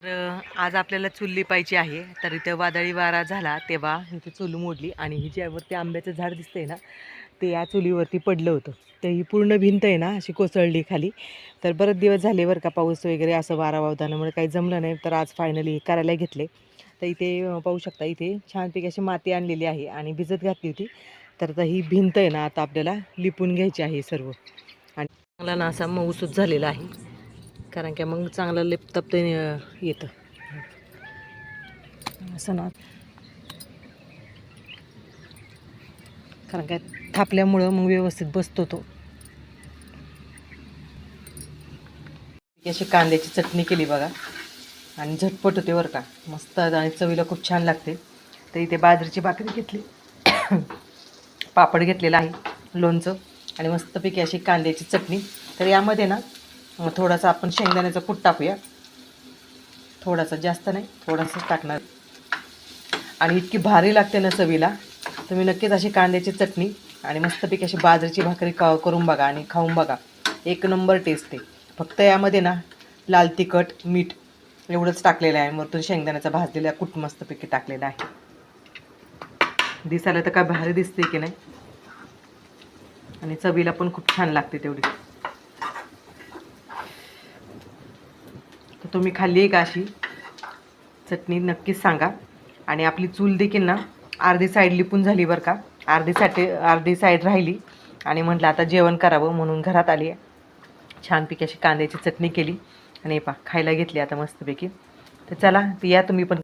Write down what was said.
आज आपल्याला चूल लिपायची आहे. तर इथे वादळी वारा झाला तेव्हा इथे चूल मोडली आणि ही ज्यावरती आंब्याचं झाड दिसतंय ना ते या चुलीवरती पडलं होतं. तर ही पूर्ण भिंत आहे ना अशी कोसळली खाली. तर बरेच दिवस झाले बरं का पाऊस वगैरे असं वारा वावदानामुळे काही जमलं नाही. तर आज फायनली करायला घेतले. तर इथे पाहू शकता इथे छानपैकी अशी माती आणलेली आहे आणि भिजत घातली होती. तर आता ही भिंत आहे ना आता आपल्याला लिपून घ्यायची आहे सर्व आणि चांगला ना असा मऊसूत झालेला आहे. कारण की मग चांगलं लिपतप येतं असं ना. कारण काय थापल्यामुळं मग व्यवस्थित बसतो तो. अशी कांद्याची चटणी केली बघा आणि झटपट होते बरं का, मस्त आणि चवीला खूप छान लागते. तर इथे बाजरीची भाकरी घेतली, पापड घेतलेला आहे, लोणचं आणि मस्तपैकी अशी कांद्याची चटणी. तर यामध्ये ना थोडासा आपण शेंगदाण्याचा कूट टाकूया, थोडासा, जास्त नाही, थोडासा टाकणार. आणि इतकी भारी लागते ना चवीला. तुम्ही नक्कीच अशी कांद्याची चटणी आणि मस्तपैकी अशी बाजरीची भाकरी करून बघा आणि खाऊन बघा. एक नंबर टेस्ट आहे. फक्त यामध्ये ना लाल तिखट, मीठ एवढंच टाकलेलं आहे. वरतून शेंगदाण्याचा भाजलेला कूट मस्तपैकी टाकलेला आहे. दिसायला तर काय भारी दिसते की नाही, आणि चवीला पण खूप छान लागते तेवढी. तर तुम्ही खाल्ली आहे का अशी चटणी, नक्कीच सांगा. आणि आपली चूल देखील ना अर्धी साईड लिपून झाली बरं का, अर्धी साईड राहिली आणि म्हटलं आता जेवण करावं म्हणून घरात आली आहे. छानपैकी अशी कांद्याची चटणी केली आणि खायला घेतली आता मस्तपैकी. तर चला, या तुम्ही पण